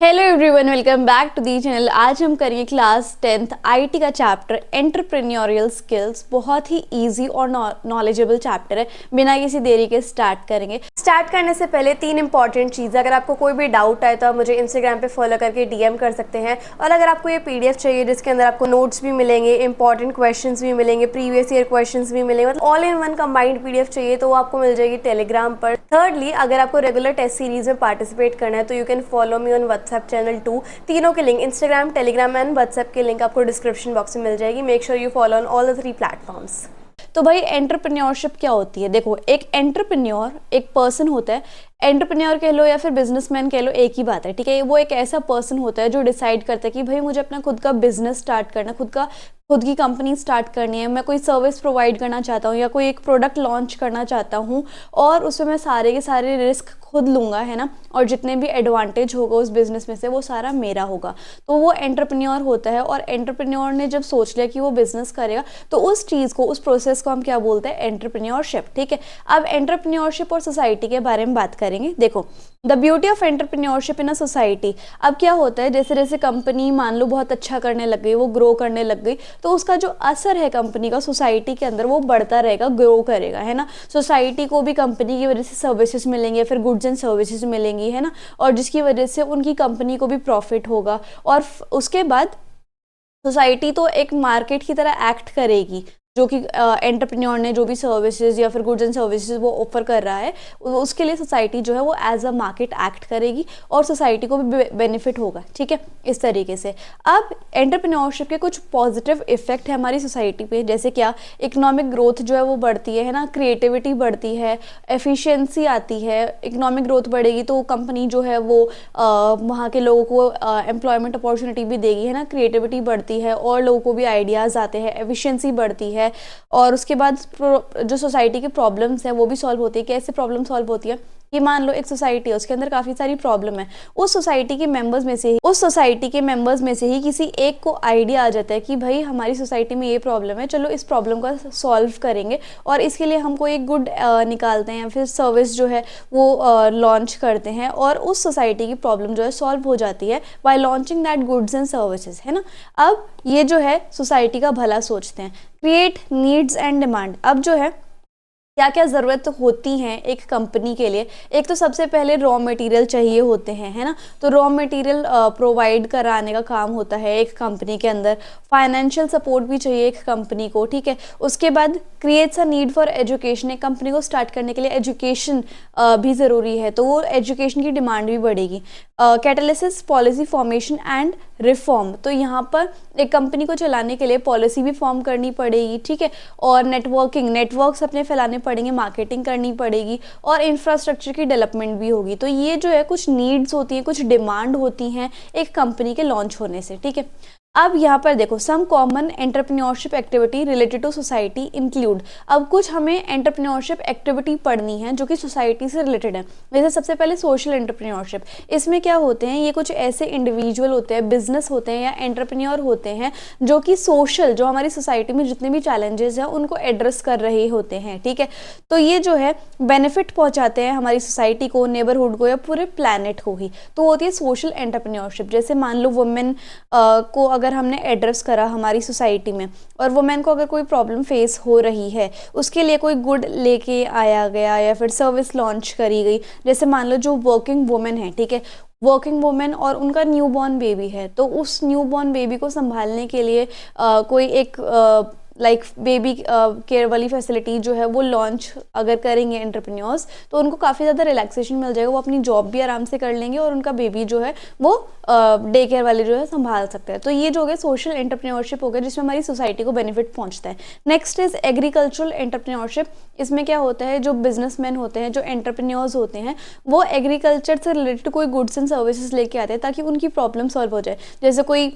Hello everyone, welcome back to the channel. आज हम करेंगे क्लास 10th आईटी का चैप्टर एंटरप्रेन्योरियल स्किल्स। बहुत ही इजी और नॉलेजेबल चैप्टर है। बिना किसी देरी के स्टार्ट करेंगे। स्टार्ट करने से पहले 3 इंपॉर्टेंट चीज़। अगर आपको कोई भी डाउट आए तो आप मुझे इंस्टाग्राम पे फॉलो करके डीएम कर सकते हैं। और अगर आपको ये पीडीएफ चाहिए जिसके अंदर आपको नोट्स भी मिलेंगे, इंपॉर्टेंट क्वेश्चंस भी मिलेंगे, प्रीवियस ईयर क्वेश्चंस भी मिलेंगे, मतलब all in one combined PDF चाहिए तो वो आपको मिल जाएगी टेलीग्राम पर। थर्डली, अगर आपको रेगुलर टेस्ट सीरीज में पार्टिसिपेट करना है तो you can follow me on WhatsApp channel 2। तीनों के link, Instagram, Telegram and WhatsApp के लिंक आपको डिस्क्रिप्शन बॉक्स में मिल जाएगी। Make sure you follow on all the 3 platforms. तो भाई एंटरप्रेन्योरशिप क्या होती है? देखो, एक एंटरप्रेन्योर एक पर्सन होता है। एंटरप्रेन्योर कह लो या फिर बिजनेसमैन कह लो, एक ही बात है, ठीक है। वो एक ऐसा पर्सन होता है जो डिसाइड करता है कि भाई मुझे अपना खुद का बिजनेस स्टार्ट करना, खुद की कंपनी स्टार्ट करनी है, मैं कोई सर्विस प्रोवाइड करना चाहता हूँ या कोई एक प्रोडक्ट लॉन्च करना चाहता हूँ और उसमें मैं सारे के सारे रिस्क खुद लूँगा, है ना। और जितने भी एडवांटेज होगा उस बिजनेस में से वो सारा मेरा होगा, तो वो एंटरप्रेन्योर होता है। और एंटरप्रेन्योर ने जब सोच लिया कि वो बिजनेस करेगा तो उस चीज़ को, उस प्रोसेस को हम क्या बोलते हैं? एंटरप्रेन्योरशिप, ठीक है। अब एंटरप्रेन्योरशिप और सोसाइटी के बारे में बात करेंगे। देखो, the beauty of entrepreneurship in a society. अब क्या होता है, जैसे जैसे कंपनी मान लो बहुत अच्छा करने लग गई, वो ग्रो करने लग गई, तो उसका जो असर है कंपनी का सोसाइटी के अंदर वो बढ़ता रहेगा, ग्रो करेगा, है ना। सोसाइटी को भी कंपनी की वजह से सर्विसेज मिलेंगे, फिर गुड्स एंड सर्विसेज मिलेंगी, है ना। और जिसकी वजह से उनकी कंपनी को भी प्रॉफिट होगा। और उसके बाद सोसाइटी तो एक मार्केट की तरह एक्ट करेगी, जो कि एंटरप्रेन्योर ने जो भी सर्विसेज या फिर गुड्स एंड सर्विसेज वो ऑफर कर रहा है, उसके लिए सोसाइटी जो है वो एज अ मार्केट एक्ट करेगी और सोसाइटी को भी बेनिफिट होगा, ठीक है, इस तरीके से। अब एंटरप्रेन्योरशिप के कुछ पॉजिटिव इफेक्ट है हमारी सोसाइटी पे, जैसे क्या? इकोनॉमिक ग्रोथ जो है वो बढ़ती है ना, क्रिएटिविटी बढ़ती है, एफिशिएंसी आती है। इकोनॉमिक ग्रोथ बढ़ेगी तो कंपनी जो है वो वहाँ के लोगों को एम्प्लॉयमेंट अपॉर्चुनिटी भी देगी, है ना। क्रिएटिविटी बढ़ती है और लोगों को भी आइडियाज़ आते हैं, एफिशिएंसी बढ़ती है। और उसके बाद जो सोसाइटी के प्रॉब्लम्स हैं वो भी सॉल्व होती है। कैसे प्रॉब्लम सॉल्व होती है कि मान लो एक सोसाइटी है, उसके अंदर काफ़ी सारी प्रॉब्लम है, उस सोसाइटी के मेंबर्स में से ही किसी एक को आइडिया आ जाता है कि भाई हमारी सोसाइटी में ये प्रॉब्लम है, चलो इस प्रॉब्लम का सॉल्व करेंगे और इसके लिए हमको एक गुड निकालते हैं या फिर सर्विस जो है वो लॉन्च करते हैं और उस सोसाइटी की प्रॉब्लम जो है सॉल्व हो जाती है bye launching that goods and services, है ना। अब ये जो है सोसाइटी का भला सोचते हैं। Create needs and demand. अब जो है क्या क्या ज़रूरत होती हैं एक कंपनी के लिए? एक तो सबसे पहले रॉ मटेरियल चाहिए होते हैं, है ना। तो रॉ मटेरियल प्रोवाइड कराने का काम होता है एक कंपनी के अंदर। फाइनेंशियल सपोर्ट भी चाहिए एक कंपनी को, ठीक है। उसके बाद creates a need for education. एक कंपनी को स्टार्ट करने के लिए एजुकेशन भी ज़रूरी है, तो वो एजुकेशन की डिमांड भी बढ़ेगी। Catalysis, policy formation and reform. तो यहाँ पर एक कंपनी को चलाने के लिए पॉलिसी भी फॉर्म करनी पड़ेगी, ठीक है। और नेटवर्क्स अपने फैलाने पड़ेंगे, मार्केटिंग करनी पड़ेगी और इंफ्रास्ट्रक्चर की डेवलपमेंट भी होगी। तो ये जो है कुछ नीड्स होती हैं, कुछ डिमांड होती हैं एक कंपनी के लॉन्च होने से, ठीक है। अब यहाँ पर देखो, some common entrepreneurship activity related to society include. अब कुछ हमें एंटरप्रेन्योरशिप एक्टिविटी पढ़नी है जो कि सोसाइटी से रिलेटेड है। जैसे सबसे पहले सोशल एंटरप्रेन्योरशिप। इसमें क्या होते हैं, ये कुछ ऐसे इंडिविजुअल होते हैं, बिजनेस होते हैं या एंटरप्रेन्योर होते हैं जो कि सोशल, जो हमारी सोसाइटी में जितने भी चैलेंजेस हैं उनको एड्रेस कर रहे होते हैं, ठीक है। तो ये जो है बेनिफिट पहुँचाते हैं हमारी सोसाइटी को, नेबरहुड को या पूरे प्लानट को ही। तो होती है सोशल एंटरप्रेन्योरशिप। जैसे मान लो वुमेन को अगर हमने एड्रेस करा हमारी सोसाइटी में और वुमेन को अगर कोई प्रॉब्लम फेस हो रही है, उसके लिए कोई गुड लेके आया गया या फिर सर्विस लॉन्च करी गई। जैसे मान लो जो वर्किंग वुमेन है, ठीक है, वर्किंग वुमेन और उनका न्यूबॉर्न बेबी है, तो उस न्यूबॉर्न बेबी को संभालने के लिए कोई एक बेबी केयर वाली फैसिलिटी जो है वो लॉन्च अगर करेंगे एंटरप्रेन्योर्स, तो उनको काफ़ी ज़्यादा रिलैक्सेशन मिल जाएगा। वो अपनी जॉब भी आराम से कर लेंगे और उनका बेबी जो है वो डे केयर वाले जो है संभाल सकते हैं। तो ये जो हो गया सोशल एंटरप्रेन्योरशिप हो गया जिसमें हमारी सोसाइटी को बेनिफिट पहुंचता है। Next is agricultural entrepreneurship. इसमें क्या होता है, जो बिजनेसमैन होते हैं, जो एंटरप्रेन्योर्स होते हैं, वो एग्रीकल्चर से रिलेटेड कोई गुड्स एंड सर्विसेज लेके आते हैं ताकि उनकी प्रॉब्लम सॉल्व हो जाए। जैसे कोई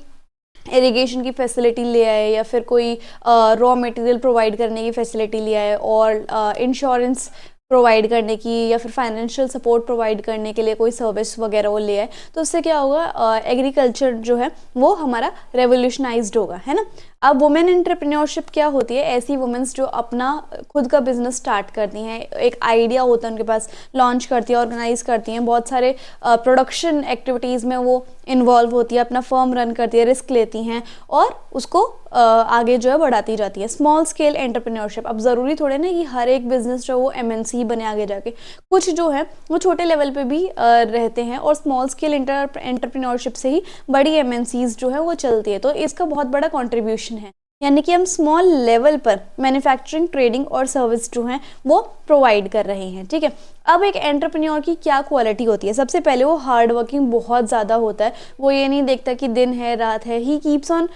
इरिगेशन की फैसिलिटी ले आए या फिर कोई रॉ मटेरियल प्रोवाइड करने की फैसिलिटी ले आए और इंश्योरेंस प्रोवाइड करने की या फिर फाइनेंशियल सपोर्ट प्रोवाइड करने के लिए कोई सर्विस वगैरह वो ले आए, तो उससे क्या होगा, एग्रीकल्चर जो है वो हमारा रेवोल्यूशनाइज्ड होगा, है ना। अब वुमेन एंटरप्रेन्योरशिप क्या होती है, ऐसी वुमेन्स जो अपना खुद का बिजनेस स्टार्ट करती हैं, एक आइडिया होता है उनके पास, लॉन्च करती है, ऑर्गेनाइज करती हैं, बहुत सारे प्रोडक्शन एक्टिविटीज़ में वो इन्वॉल्व होती है, अपना फर्म रन करती है, रिस्क लेती हैं और उसको आगे जो है बढ़ाती जाती है। स्मॉल स्केल एंटरप्रेन्योरशिप, अब ज़रूरी थोड़े ना कि हर एक बिजनेस जो वो एमएनसी बने आगे जाके, कुछ जो है वो छोटे लेवल पे भी रहते हैं और स्मॉल स्केल एंटरप्रेन्योरशिप से ही बड़ी एमएनसीज जो है वो चलती है। तो इसका बहुत बड़ा कॉन्ट्रीब्यूशन है, यानी कि हम स्मॉल लेवल पर मैन्युफैक्चरिंग, ट्रेडिंग और सर्विस जो हैं वो प्रोवाइड कर रहे हैं, ठीक है। अब एक एंटरप्रेन्योर की क्या क्वालिटी होती है, सबसे पहले वो हार्ड वर्किंग बहुत ज़्यादा होता है, वो ये नहीं देखता कि दिन है रात है, he keeps on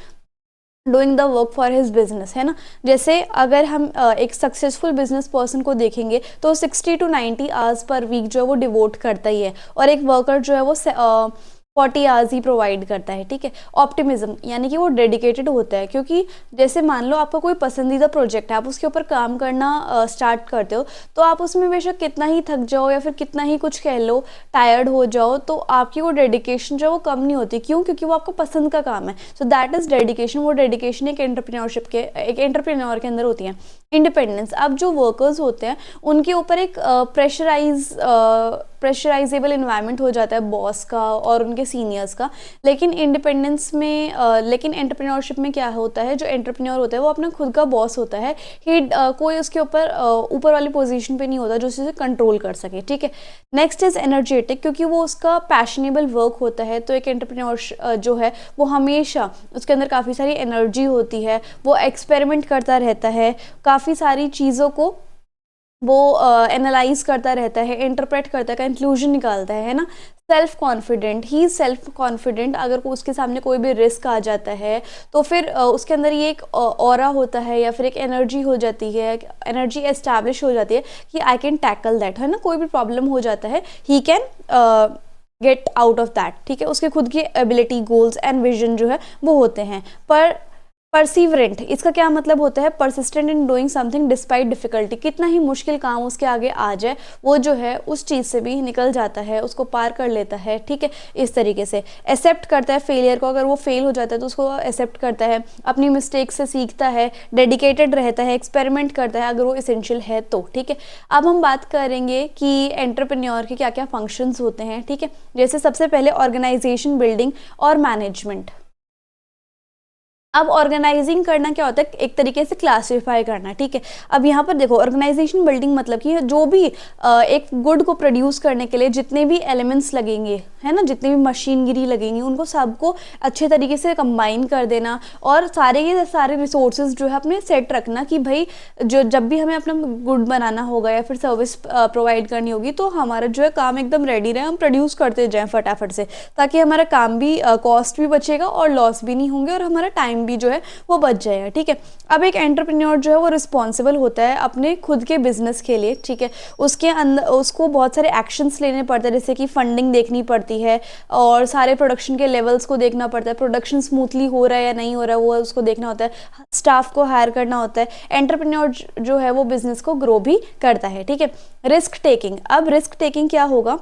doing the work for his business, है ना। जैसे अगर हम एक सक्सेसफुल बिजनेस पर्सन को देखेंगे तो 60 to 90 आवर्स पर वीक जो है वो डिवोट करता ही है, और एक वर्कर जो है वो 40 आवर्स ही प्रोवाइड करता है, ठीक है। ऑप्टिमिज्म, यानी कि वो डेडिकेटेड होता है, क्योंकि जैसे मान लो आपका कोई पसंदीदा प्रोजेक्ट है, आप उसके ऊपर काम करना स्टार्ट करते हो, तो आप उसमें बेशक कितना ही थक जाओ या फिर कितना ही कुछ कह लो, टायर्ड हो जाओ, तो आपकी वो डेडिकेशन जो है वो कम नहीं होती। क्यों? क्योंकि वो आपको पसंद का काम है। So that is dedication. वो डेडिकेशन एक एंटरप्रेन्योर के अंदर होती है। इंडिपेंडेंस, अब जो वर्कर्स होते हैं उनके ऊपर एक प्रेशराइजेबल इन्वायरमेंट हो जाता है बॉस का और उनके सीनियर्स का। लेकिन इंडिपेंडेंस में लेकिन एंटरप्रेन्योरशिप में क्या होता है, जो एंटरप्रेन्योर होता है वो अपना खुद का बॉस होता है, कोई उसके ऊपर वाली पोजीशन पे नहीं होता जो उसे कंट्रोल कर सके, ठीक है। नेक्स्ट इज एनर्जेटिक, क्योंकि वो उसका पैशनेबल वर्क होता है, तो एक एंटरप्रेन्योर जो है वो हमेशा उसके अंदर काफ़ी सारी एनर्जी होती है, वो एक्सपेरिमेंट करता रहता है, काफ़ी सारी चीज़ों को वो एनालाइज करता रहता है, इंटरप्रेट करता है, कंक्लूजन निकालता है ना। सेल्फ कॉन्फिडेंट, ही सेल्फ कॉन्फिडेंट, अगर उसके सामने कोई भी रिस्क आ जाता है तो फिर उसके अंदर ये एक ऑरा होता है या फिर एक एनर्जी हो जाती है, एनर्जी एस्टैब्लिश हो जाती है कि आई कैन टैकल दैट, है ना। कोई भी प्रॉब्लम हो जाता है, he can get out of that, ठीक है। उसके खुद की एबिलिटी, गोल्स एंड विजन जो है वो होते हैं। पर परसिवरेंट, इसका क्या मतलब होता है, persistent in doing something despite difficulty, कितना ही मुश्किल काम उसके आगे आ जाए वो जो है उस चीज़ से भी निकल जाता है, उसको पार कर लेता है, ठीक है। इस तरीके से एक्सेप्ट करता है फेलियर को, अगर वो फेल हो जाता है तो उसको एक्सेप्ट करता है, अपनी मिस्टेक से सीखता है, डेडिकेटेड रहता है, एक्सपेरिमेंट करता है अगर वो इसेंशियल है तो, ठीक है। अब हम बात करेंगे कि एंटरप्रेन्योर के क्या क्या फंक्शंस होते हैं, ठीक है। जैसे सबसे पहले ऑर्गेनाइजेशन बिल्डिंग और मैनेजमेंट। अब ऑर्गेनाइजिंग करना क्या होता है, एक तरीके से क्लासिफाई करना, ठीक है। अब यहाँ पर देखो, ऑर्गेनाइजेशन बिल्डिंग मतलब कि जो भी एक गुड को प्रोड्यूस करने के लिए जितने भी एलिमेंट्स लगेंगे, है ना, जितनी भी मशीनरी लगेंगी, उनको सबको अच्छे तरीके से कंबाइन कर देना और सारे के सारे रिसोर्सेज जो है अपने सेट रखना कि भाई जब भी हमें अपना गुड बनाना होगा या फिर सर्विस प्रोवाइड करनी होगी तो हमारा जो है काम एकदम रेडी रहे, हम प्रोड्यूस करते जाएँ फटाफट से, ताकि हमारा काम भी कॉस्ट भी बचेगा और लॉस भी नहीं होंगे और हमारा टाइम भी जो है वो बच जाएगा, ठीक है। अब एक एंटरप्रेन्योर जो है वो रिस्पॉन्सिबल होता है अपने खुद के बिजनेस के लिए, ठीक है। उसके अंदर उसको बहुत सारे एक्शंस लेने पड़ते हैं, जैसे कि फंडिंग देखनी पड़ती है और सारे प्रोडक्शन के लेवल्स को देखना पड़ता है, प्रोडक्शन स्मूथली हो रहा है या नहीं हो रहा है वो उसको देखना होता है, स्टाफ को हायर करना होता है। एंटरप्रेन्योर जो है वो बिजनेस को ग्रो भी करता है, ठीक है। रिस्क टेकिंग, अब रिस्क टेकिंग क्या होगा,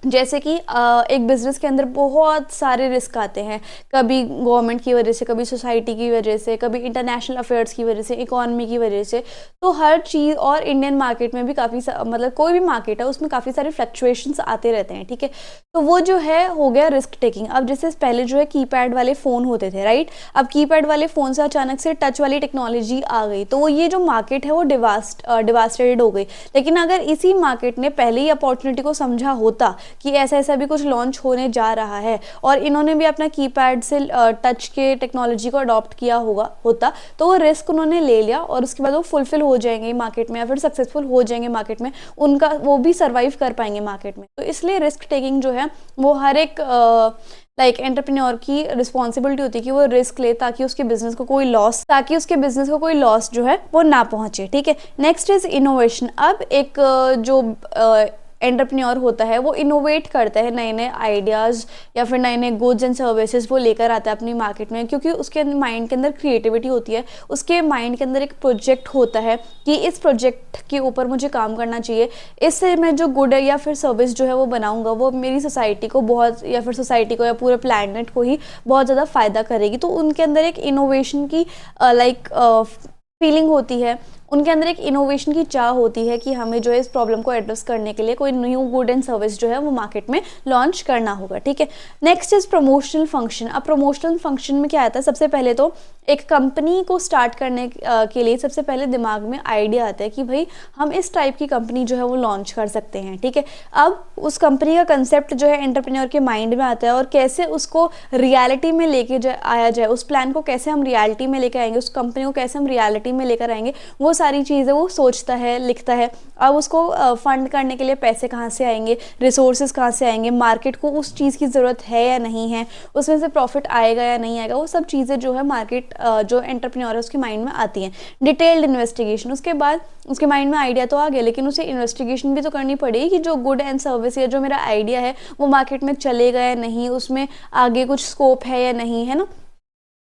जैसे कि एक बिज़नेस के अंदर बहुत सारे रिस्क आते हैं, कभी गवर्नमेंट की वजह से, कभी सोसाइटी की वजह से, कभी इंटरनेशनल अफेयर्स की वजह से, इकोनॉमी की वजह से, तो हर चीज़, और इंडियन मार्केट में भी काफ़ी मतलब कोई भी मार्केट है उसमें काफ़ी सारे फ्लक्चुएशंस आते रहते हैं, ठीक है। तो वो जो है हो गया रिस्क टेकिंग। अब जैसे पहले जो है कीपैड वाले फ़ोन होते थे, राइट, अब कीपैड वाले फ़ोन से अचानक से टच वाली टेक्नोलॉजी आ गई, तो वो ये जो मार्केट है वो डिवास्टेटेड हो गई। लेकिन अगर इसी मार्केट ने पहले ही अपॉर्चुनिटी को समझा होता कि ऐसा ऐसा भी कुछ लॉन्च होने जा रहा है और इन्होंने भी अपना कीपैड से टच के टेक्नोलॉजी को अडॉप्ट किया होता, तो वो रिस्क उन्होंने ले लिया और उसके बाद वो फुलफिल हो जाएंगे मार्केट में या फिर सक्सेसफुल हो जाएंगे मार्केट में, उनका वो भी सर्वाइव कर पाएंगे मार्केट में। तो इसलिए रिस्क टेकिंग जो है वो हर एक एंटरप्रेन्योर की रिस्पॉन्सिबिलिटी होती है कि वो रिस्क ले ताकि उसके बिजनेस को कोई लॉस जो है वो ना पहुंचे, ठीक है। Next is innovation. अब एक जो एंटरप्रेन्योर होता है वो इनोवेट करता है, नए नए आइडियाज़ या फिर नए नए गुड्स एंड सर्विसेज वो लेकर आता है अपनी मार्केट में, क्योंकि उसके माइंड के अंदर क्रिएटिविटी होती है, उसके माइंड के अंदर एक प्रोजेक्ट होता है कि इस प्रोजेक्ट के ऊपर मुझे काम करना चाहिए, इससे मैं जो गुड या फिर सर्विस जो है वो बनाऊंगा वो मेरी सोसाइटी को बहुत, या फिर सोसाइटी को या पूरे प्लैनेट को ही बहुत ज़्यादा फ़ायदा करेगी। तो उनके अंदर एक इनोवेशन की फीलिंग होती है, उनके अंदर एक इनोवेशन की चाह होती है कि हमें जो है इस प्रॉब्लम को एड्रेस करने के लिए कोई न्यू गुड एंड सर्विस जो है वो मार्केट में लॉन्च करना होगा, ठीक है। Next is promotional function. अब प्रमोशनल फंक्शन में क्या आता है, सबसे पहले तो एक कंपनी को स्टार्ट करने के लिए सबसे पहले दिमाग में आइडिया आता है कि भाई हम इस टाइप की कंपनी जो है वो लॉन्च कर सकते हैं, ठीक है। अब उस कंपनी का कंसेप्ट जो है एंटरप्रेन्योर के माइंड में आता है, और कैसे उसको रियलिटी में लेके आया जाए, उस प्लान को कैसे हम रियलिटी में लेकर आएंगे, उस कंपनी को कैसे हम रियलिटी में लेकर आएंगे, वो सारी चीज़ें वो सोचता है, लिखता है। अब उसको फंड करने के लिए पैसे कहाँ से आएंगे, रिसोर्सेज कहाँ से आएंगे, मार्केट को उस चीज़ की ज़रूरत है या नहीं है, उसमें से प्रॉफिट आएगा या नहीं आएगा, वो सब चीज़ें जो है मार्केट जो एंटरप्रेन्योर है उसके माइंड में आती हैं। डिटेल्ड इन्वेस्टिगेशन, उसके बाद उसके माइंड में आइडिया तो आ गया, लेकिन उसे इन्वेस्टिगेशन भी तो करनी पड़ेगी कि जो गुड एंड सर्विस या जो मेरा आइडिया है वो मार्केट में चलेगा या नहीं, उसमें आगे कुछ स्कोप है या नहीं, है ना।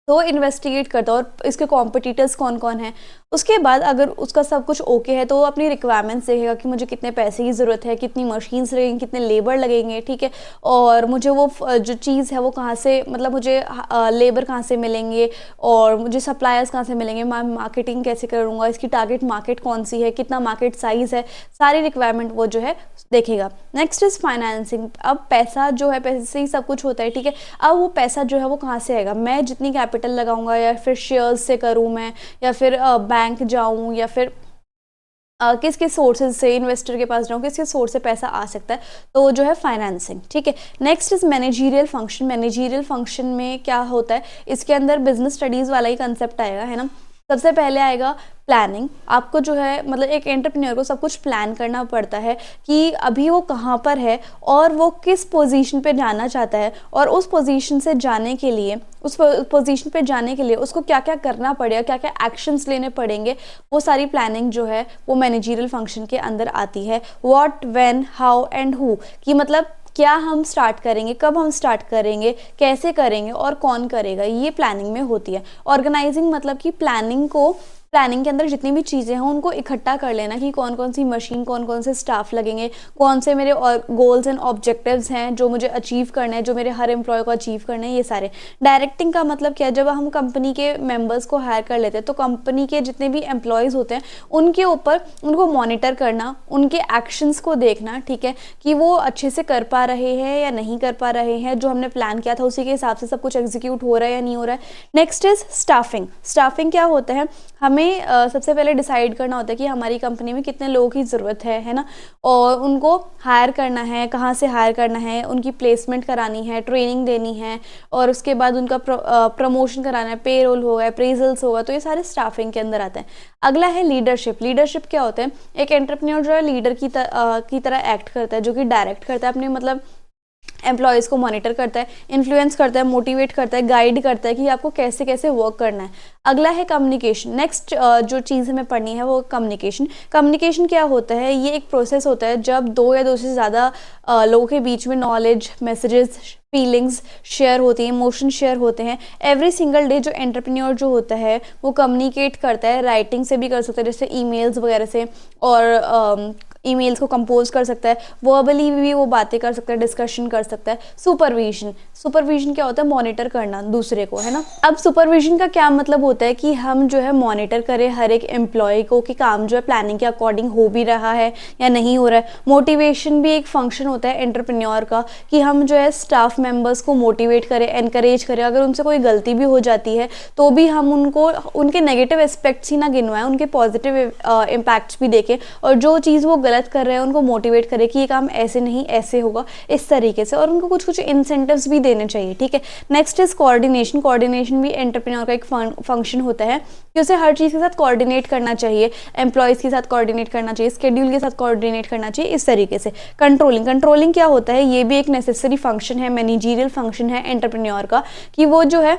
तो इन्वेस्टिगेट करता है और इसके कॉम्पिटिटर्स कौन कौन है। उसके बाद अगर उसका सब कुछ ओके है तो वो अपनी रिक्वायरमेंट्स देखेगा कि मुझे कितने पैसे की ज़रूरत है, कितनी मशीन्स लगेंगी, कितने लेबर लगेंगे, ठीक है, और मुझे वो जो चीज़ है वो कहाँ से, मतलब मुझे लेबर कहाँ से मिलेंगे, और मुझे सप्लायर्स कहाँ से मिलेंगे, मैं मार्केटिंग कैसे करूँगा, इसकी टारगेट मार्केट कौन सी है, कितना मार्केट साइज़ है, सारी रिक्वायरमेंट वो जो है देखेगा। Next is financing. अब पैसा जो है, पैसे से ही सब कुछ होता है, ठीक है। अब वो पैसा जो है वो कहाँ से आएगा, मैं जितनी कैपिटल लगाऊंगा, या फिर शेयर्स से करूँ मैं, या फिर बैंक जाऊं, या फिर किस किस सोर्सेज से, इन्वेस्टर के पास जाऊँ, किस किस सोर्स से पैसा आ सकता है, तो वो जो है फाइनेंसिंग, ठीक है। Next is managerial function. Managerial function में क्या होता है, इसके अंदर बिजनेस स्टडीज़ वाला ही कंसेप्ट आएगा, है ना। सबसे पहले आएगा प्लानिंग। आपको जो है मतलब एक एंटरप्रेन्योर को सब कुछ प्लान करना पड़ता है कि अभी वो कहाँ पर है और वो किस पोजीशन पे जाना चाहता है, और उस पोजीशन से जाने के लिए, उस पोजीशन पे जाने के लिए उसको क्या क्या करना पड़ेगा, क्या क्या एक्शंस लेने पड़ेंगे, वो सारी प्लानिंग जो है वो मैनेजरियल फंक्शन के अंदर आती है। What, when, how and who, कि मतलब क्या हम स्टार्ट करेंगे, कब हम स्टार्ट करेंगे, कैसे करेंगे और कौन करेगा, ये प्लानिंग में होती है। ऑर्गेनाइजिंग मतलब कि प्लानिंग के अंदर जितनी भी चीज़ें हैं उनको इकट्ठा कर लेना कि कौन कौन सी मशीन, कौन कौन से स्टाफ लगेंगे, कौन से मेरे गोल्स एंड ऑब्जेक्टिव्स हैं जो मुझे अचीव करना है, जो मेरे हर एम्प्लॉय को अचीव करना है, ये सारे। डायरेक्टिंग का मतलब क्या है, जब हम कंपनी के मेंबर्स को हायर कर लेते हैं तो कंपनी के जितने भी एम्प्लॉयज़ होते हैं उनके ऊपर उनको मॉनिटर करना, उनके एक्शंस को देखना, ठीक है, कि वो अच्छे से कर पा रहे हैं या नहीं कर पा रहे हैं, जो हमने प्लान किया था उसी के हिसाब से सब कुछ एग्जीक्यूट हो रहा है या नहीं हो रहा है। Next is staffing. स्टाफिंग क्या होता है, हमें सबसे पहले डिसाइड करना होता है कि हमारी कंपनी में कितने लोगों की ज़रूरत है ना, और उनको हायर करना है, कहाँ से हायर करना है, उनकी प्लेसमेंट करानी है, ट्रेनिंग देनी है, और उसके बाद उनका प्रमोशन कराना है, पेरोल होगा, अप्रेजल्स होगा, तो ये सारे स्टाफिंग के अंदर आते हैं। अगला है लीडरशिप। लीडरशिप क्या होता है, एक एंटरप्रेन्योर जो है लीडर की तरह एक्ट करता है, जो कि डायरेक्ट करता है अपने मतलब एम्प्लॉयज़ को, मॉनिटर करता है, इन्फ्लुएंस करता है, मोटिवेट करता है, गाइड करता है कि आपको कैसे कैसे वर्क करना है। अगला है कम्युनिकेशन। नेक्स्ट जो चीज़ हमें पढ़नी है वो कम्युनिकेशन। कम्युनिकेशन क्या होता है, ये एक प्रोसेस होता है जब दो या दो से ज़्यादा लोगों के बीच में नॉलेज, मैसेजेस, फीलिंग्स शेयर होती हैं, इमोशन शेयर होते हैं। एवरी सिंगल डे जो एंटरप्रेन्योर जो होता है वो कम्युनिकेट करता है, राइटिंग से भी कर सकता है जैसे ईमेल्स वगैरह से, और ईमेल्स को कंपोज कर सकता है, वर्बली भी वो बातें कर सकता है, डिस्कशन कर सकता है। सुपरविजन। सुपरविजन क्या होता है, मॉनिटर करना दूसरे को, है ना। अब सुपरविजन का क्या मतलब होता है कि हम जो है मॉनिटर करें हर एक एम्प्लॉय को कि काम जो है प्लानिंग के अकॉर्डिंग हो भी रहा है या नहीं हो रहा है। मोटिवेशन भी एक फंक्शन होता है एंटरप्रेन्योर का कि हम जो है स्टाफ मेंबर्स को मोटिवेट करें, एनकरेज करें। अगर उनसे कोई गलती भी हो जाती है तो भी हम उनको उनके नेगेटिव एस्पेक्ट्स ही ना गिनवाएं, उनके पॉजिटिव इम्पैक्ट्स भी देखें, और जो चीज़ वो गलत कर रहे हैं उनको मोटिवेट करें कि ये काम ऐसे नहीं ऐसे होगा, इस तरीके से, और उनको कुछ कुछ इंसेंटिव्स भी देने चाहिए, ठीक है। Next is coordination. कोऑर्डिनेशन भी एंटरप्रेन्योर का एक फंक्शन होता है कि उसे हर चीज़ के साथ कोऑर्डिनेट करना चाहिए, एम्प्लॉयज़ के साथ कोऑर्डिनेट करना चाहिए, स्केड्यूल के साथ कोऑर्डिनेट करना चाहिए, इस तरीके से। कंट्रोलिंग। कंट्रोलिंग क्या होता है, ये भी एक नेसेसरी फंक्शन है, मैनेजरियल फंक्शन है एंटरप्रेन्योर का, कि वो जो है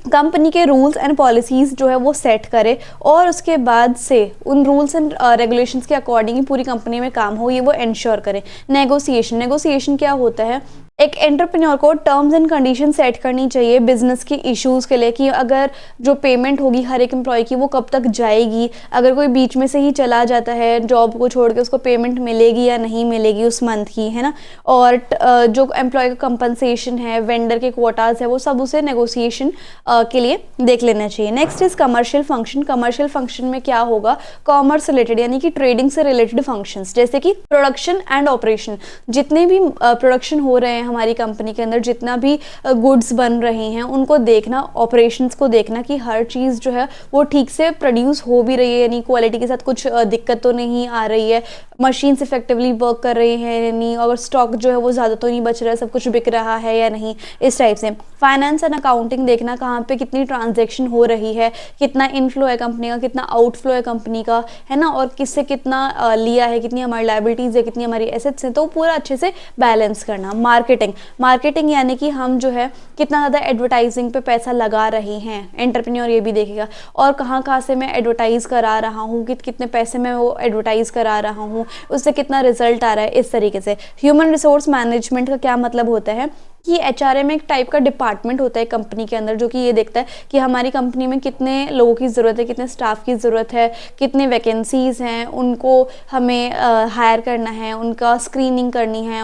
कंपनी के रूल्स एंड पॉलिसीज़ जो है वो सेट करे और उसके बाद से उन रूल्स एंड रेगुलेशंस के अकॉर्डिंग ही पूरी कंपनी में काम हो, ये वो इंश्योर करे। नेगोशिएशन क्या होता है, एक एंटरप्रेन्योर को टर्म्स एंड कंडीशन सेट करनी चाहिए बिजनेस के इश्यूज़ के लिए, कि अगर जो पेमेंट होगी हर एक एम्प्लॉय की वो कब तक जाएगी, अगर कोई बीच में से ही चला जाता है जॉब को छोड़ के, उसको पेमेंट मिलेगी या नहीं मिलेगी उस मंथ की, है ना। और जो एम्प्लॉय का कंपनसेशन है, वेंडर के क्वोटाज है, वो सब उसे नेगोशिएशन के लिए देख लेना चाहिए। Next is commercial function. Commercial function में क्या होगा, कॉमर्स रिलेटेड यानी कि ट्रेडिंग से रिलेटेड फंक्शंस, जैसे कि प्रोडक्शन एंड ऑपरेशन। जितने भी प्रोडक्शन हो रहे हैं हमारी कंपनी के अंदर, जितना भी गुड्स बन रहे हैं उनको देखना, ऑपरेशंस को देखना कि हर चीज़ जो है वो ठीक से प्रोड्यूस हो भी रही है, यानी क्वालिटी के साथ कुछ दिक्कत तो नहीं आ रही है, मशीन्स इफेक्टिवली वर्क कर रही हैं या नहीं, और स्टॉक जो है वो ज़्यादा तो नहीं बच रहा है, सब कुछ बिक रहा है या नहीं, इस टाइप से। फाइनेंस एंड अकाउंटिंग देखना, कहाँ पे कितनी ट्रांजेक्शन हो रही है, कितना इनफ्लो है कंपनी का, कितना आउटफ्लो है कंपनी का, है ना, और किससे कितना लिया है, कितनी हमारी लायबिलिटीज़ है, कितनी हमारी एसेट्स हैं, तो पूरा अच्छे से बैलेंस करना। मार्केटिंग यानी कि हम जो है कितना ज़्यादा एडवर्टाइजिंग पे पैसा लगा रहे हैं, एंटरप्रेन्योर ये भी देखेगा, और कहाँ से मैं एडवर्टाइज़ करा रहा हूँ, कितने पैसे में वो एडवर्टाइज़ करा रहा हूँ, उससे कितना रिजल्ट आ रहा है, इस तरीके से। ह्यूमन रिसोर्स मैनेजमेंट का क्या मतलब होता है कि एचआरएम एक टाइप का डिपार्टमेंट होता है कंपनी के अंदर, जो कि ये देखता है कि हमारी कंपनी में कितने लोगों की ज़रूरत है, कितने स्टाफ की ज़रूरत है, कितने वैकेंसीज़ हैं, उनको हमें हायर करना है, उनका स्क्रीनिंग करनी है,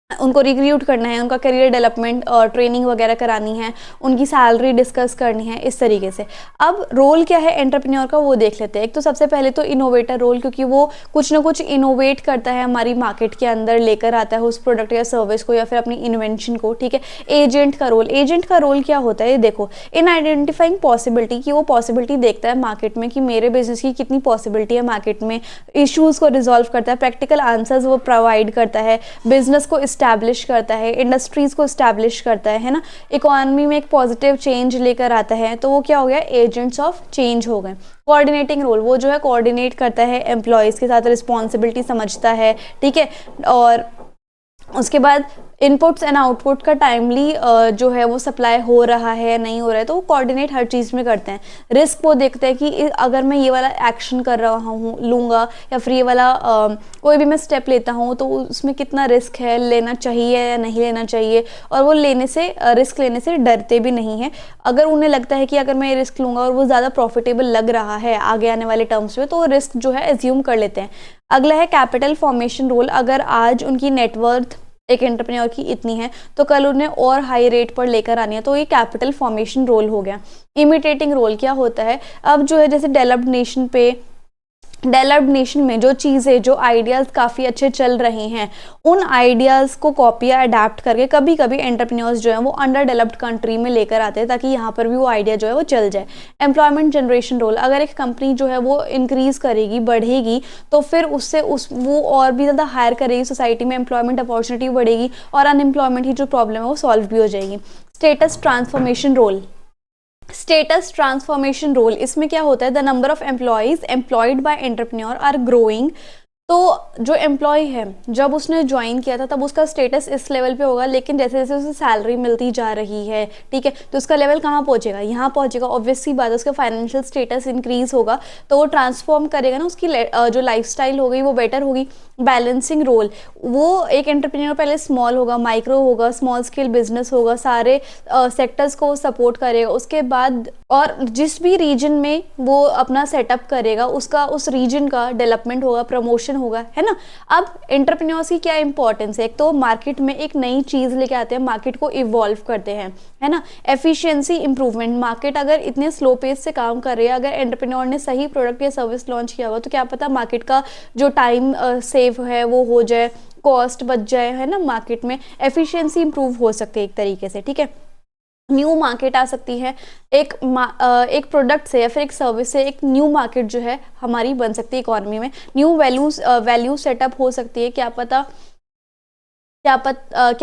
उनको रिक्रूट करना है, उनका करियर डेवलपमेंट और ट्रेनिंग वगैरह करानी है, उनकी सैलरी डिस्कस करनी है, इस तरीके से। अब रोल क्या है एंटरप्रेन्योर का, वो देख लेते हैं। एक तो सबसे पहले तो इनोवेटर रोल, क्योंकि वो कुछ ना कुछ इनोवेट करता है, हमारी मार्केट के अंदर लेकर आता है उस प्रोडक्ट या सर्विस को या फिर अपनी इन्वेंशन को, ठीक है। एजेंट का रोल क्या होता है, देखो, इन आइडेंटिफाइंग पॉसिबिलिटी, कि वो पॉसिबिलिटी देखता है मार्केट में कि मेरे बिजनेस की कितनी पॉसिबिलिटी है मार्केट में, इश्यूज़ को रिजॉल्व करता है, प्रैक्टिकल आंसर्स वो प्रोवाइड करता है, बिजनेस को इस्टेब्लिश करता है, इंडस्ट्रीज को इस्टेब्लिश करता है ना, इकोनॉमी में एक पॉजिटिव चेंज लेकर आता है, तो वो क्या हो गया, एजेंट्स ऑफ चेंज हो गए। कोऑर्डिनेटिंग रोल, वो जो है कोऑर्डिनेट करता है एम्प्लॉयज़ के साथ, रिस्पॉन्सिबिलिटी समझता है, ठीक है। और उसके बाद इनपुट्स एंड आउटपुट का टाइमली जो है वो सप्लाई हो रहा है या नहीं हो रहा है, तो वो कोऑर्डिनेट हर चीज़ में करते हैं। रिस्क वो देखते हैं कि अगर मैं ये वाला एक्शन कर रहा हूँ लूँगा, या फिर ये वाला कोई भी मैं स्टेप लेता हूँ तो उसमें कितना रिस्क है, लेना चाहिए या नहीं लेना चाहिए, और वो रिस्क लेने से डरते भी नहीं हैं। अगर उन्हें लगता है कि अगर मैं ये रिस्क लूँगा और वो ज़्यादा प्रॉफिटेबल लग रहा है आगे आने वाले टर्म्स में, तो वो रिस्क जो है एज्यूम कर लेते हैं। अगला है कैपिटल फॉर्मेशन रोल। अगर आज उनकी नेटवर्थ एक एंटरप्रेन्योर की इतनी है, तो कल उन्हें और हाई रेट पर लेकर आनी है, तो ये कैपिटल फॉर्मेशन रोल हो गया। इमिटेटिंग रोल क्या होता है, अब जो है जैसे डेवलप्ड नेशन में जो चीज़ें, जो आइडियाज़ काफ़ी अच्छे चल रहे हैं, उन आइडियाज़ को कॉपी या अडेप्ट करके कभी कभी एंटरप्रेन्योर्स जो है वो अंडर डेवलप्ड कंट्री में लेकर आते हैं, ताकि यहाँ पर भी वो आइडिया जो है वो चल जाए। एम्प्लॉयमेंट जनरेशन रोल, अगर एक कंपनी जो है वो इंक्रीज़ करेगी, बढ़ेगी, तो फिर वो और भी ज़्यादा हायर करेगी, सोसाइटी में एम्प्लॉयमेंट अपॉर्चुनिटी बढ़ेगी और अनएम्प्लॉयमेंट की जो प्रॉब्लम है वो सॉल्व भी हो जाएगी। स्टेटस ट्रांसफॉर्मेशन रोल, इसमें क्या होता है, the number of employees employed by entrepreneur are growing. तो जो एम्प्लॉय है, जब उसने ज्वाइन किया था तब उसका स्टेटस इस लेवल पे होगा, लेकिन जैसे जैसे उसे सैलरी मिलती जा रही है, ठीक है, तो उसका लेवल कहाँ पहुँचेगा, यहाँ पहुँचेगा। ऑब्वियस सी बात है, उसका फाइनेंशियल स्टेटस इंक्रीज होगा, तो वो ट्रांसफॉर्म करेगा ना, उसकी जो लाइफस्टाइल हो गई वो बेटर होगी। बैलेंसिंग रोल, वो एक एंटरप्रेन्योर पहले स्मॉल होगा, माइक्रो होगा, स्मॉल स्केल बिजनेस होगा, सारे सेक्टर्स को सपोर्ट करेगा, उसके बाद और जिस भी रीजन में वो अपना सेटअप करेगा उसका उस रीजन का डेवलपमेंट होगा, प्रमोशन होगा, है ना। अब एंटरप्रेन्योर्स की क्या इंपॉर्टेंस है, एक तो मार्केट में एक नई चीज़ लेके आते हैं, मार्केट को इवॉल्व करते हैं, है ना। एफिशिएंसी इंप्रूवमेंट, मार्केट अगर इतने स्लो पेस से काम कर रही है, अगर एंटरप्रेन्योर ने सही प्रोडक्ट या सर्विस लॉन्च किया हुआ, तो क्या पता मार्केट का जो टाइम सेव है वो हो जाए, कॉस्ट बच जाए, है ना, मार्केट में एफिशिएंसी इंप्रूव हो सकती है एक तरीके से, ठीक है। न्यू मार्केट आ सकती है, एक प्रोडक्ट से या फिर एक सर्विस से एक न्यू मार्केट जो है हमारी बन सकती है इकोनॉमी में, न्यू वैल्यू सेटअप हो सकती है। क्या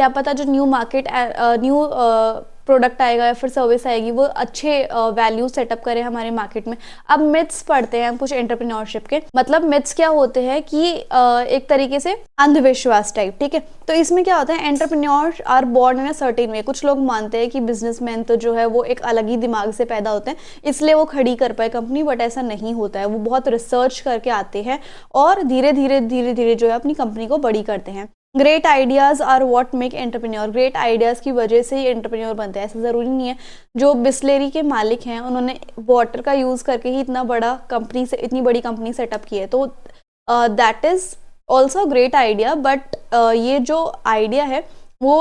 पता जो न्यू मार्केट प्रोडक्ट आएगा या फिर सर्विस आएगी वो अच्छे वैल्यू सेटअप करे हमारे मार्केट में। अब मिथ्स पढ़ते हैं हम कुछ एंटरप्रेन्योरशिप के। मतलब मिथ्स क्या होते हैं कि एक तरीके से अंधविश्वास टाइप, ठीक है। तो इसमें क्या होता है, entrepreneurs are born in a certain way. कुछ लोग मानते हैं कि बिजनेसमैन तो जो है वो एक अलग ही दिमाग से पैदा होते हैं, इसलिए वो खड़ी कर पाए कंपनी, बट ऐसा नहीं होता है। वो बहुत रिसर्च करके आते हैं और धीरे धीरे जो है अपनी कंपनी को बड़ी करते हैं। Great ideas are what make entrepreneur. Great ideas की वजह से ही एंटरप्रेन्योर बनते हैं। ऐसा ज़रूरी नहीं है जो बिस्लेरी के मालिक हैं उन्होंने वाटर का यूज़ करके ही इतना बड़ा कंपनी से इतनी बड़ी कंपनी सेटअप की है, तो that is also great idea. But ये जो आइडिया है वो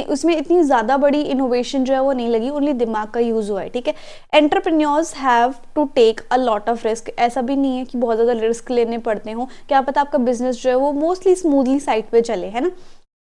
उसमें इतनी ज़्यादा बड़ी इनोवेशन जो है वो नहीं लगी, ओनली दिमाग का यूज़ हुआ है, ठीक है। Entrepreneurs have to take a lot of risk. ऐसा भी नहीं है कि बहुत ज़्यादा रिस्क लेने पड़ते हो, क्या पता आपका बिजनेस जो है वो मोस्टली स्मूथली साइड पे चले, है ना।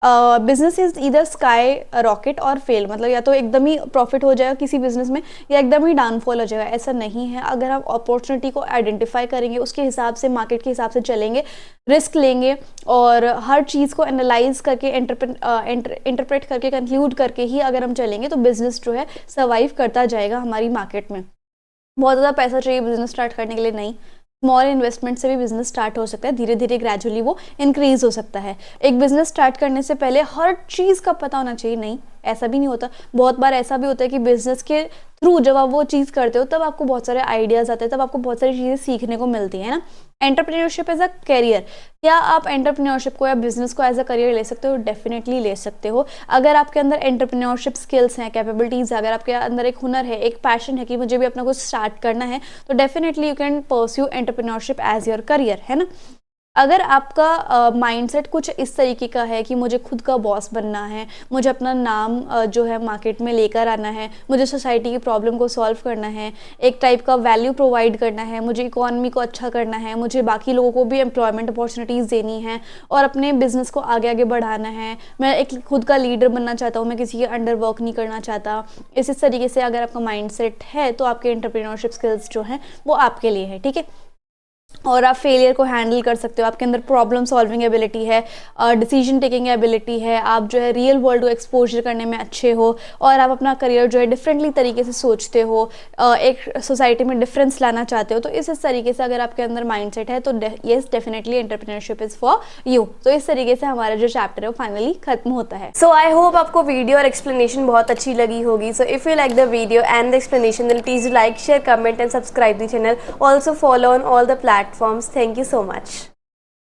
बिजनेस इज इधर स्काई रॉकेट और फेल। मतलब या तो एकदम ही प्रॉफिट हो जाएगा किसी बिजनेस में या एकदम ही डाउनफॉल हो जाएगा, ऐसा नहीं है। अगर आप अपॉर्चुनिटी को आइडेंटिफाई करेंगे, उसके हिसाब से मार्केट के हिसाब से चलेंगे, रिस्क लेंगे और हर चीज़ को एनालाइज करके इंटरप्रेट करके कंक्लूड करके ही अगर हम चलेंगे तो बिजनेस जो है सर्वाइव करता जाएगा हमारी मार्केट में। बहुत ज़्यादा पैसा चाहिए बिजनेस स्टार्ट करने के लिए, नहीं। स्मॉल इन्वेस्टमेंट से भी बिजनेस स्टार्ट हो सकता है, धीरे धीरे ग्रेजुअली वो इंक्रीज हो सकता है। एक बिजनेस स्टार्ट करने से पहले हर चीज़ का पता होना चाहिए, नहीं, ऐसा भी नहीं होता। बहुत बार ऐसा भी होता है कि बिजनेस के थ्रू जब आप वो चीज़ करते हो तब आपको बहुत सारे आइडियाज़ आते हैं, तब आपको बहुत सारी चीज़ें सीखने को मिलती है ना। Entrepreneurship as a career. क्या आप एंटरप्रेन्योरशिप को या बिजनेस को एज अ करियर ले सकते हो? डेफिनेटली ले सकते हो। अगर आपके अंदर एंटरप्रेन्योरशिप स्किल्स हैं, कैपेबिलिटीज़ है, अगर आपके अंदर एक हुनर है, एक पैशन है कि मुझे भी अपना कुछ स्टार्ट करना है, तो definitely you can pursue entrepreneurship as your career, है ना। अगर आपका माइंडसेट कुछ इस तरीके का है कि मुझे खुद का बॉस बनना है, मुझे अपना नाम जो है मार्केट में लेकर आना है, मुझे सोसाइटी की प्रॉब्लम को सॉल्व करना है, एक टाइप का वैल्यू प्रोवाइड करना है, मुझे इकोनॉमी को अच्छा करना है, मुझे बाकी लोगों को भी एम्प्लॉयमेंट अपॉर्चुनिटीज़ देनी है और अपने बिजनेस को आगे आगे बढ़ाना है, मैं एक खुद का लीडर बनना चाहता हूँ, मैं किसी के अंडर वर्क नहीं करना चाहता, इस तरीके से अगर आपका माइंडसेट है तो आपके एंटरप्रेन्योरशिप स्किल्स जो हैं वो आपके लिए है, ठीक है। और आप फेलियर को हैंडल कर सकते हो, आपके अंदर प्रॉब्लम सॉल्विंग एबिलिटी है, डिसीजन टेकिंग एबिलिटी है, आप जो है रियल वर्ल्ड को एक्सपोजर करने में अच्छे हो और आप अपना करियर जो है डिफरेंटली तरीके से सोचते हो, एक सोसाइटी में डिफरेंस लाना चाहते हो, तो इस तरीके से अगर आपके अंदर माइंडसेट है तो yes definitely entrepreneurship is for you. तो इस तरीके से हमारा जो चैप्टर है वो फाइनली खत्म होता है। सो आई होप आपको वीडियो और एक्सप्लेनेशन बहुत अच्छी लगी होगी। So if you like the video and the explanation then please like, share, comment and subscribe the channel. Also follow on all the platforms. Thank you so much.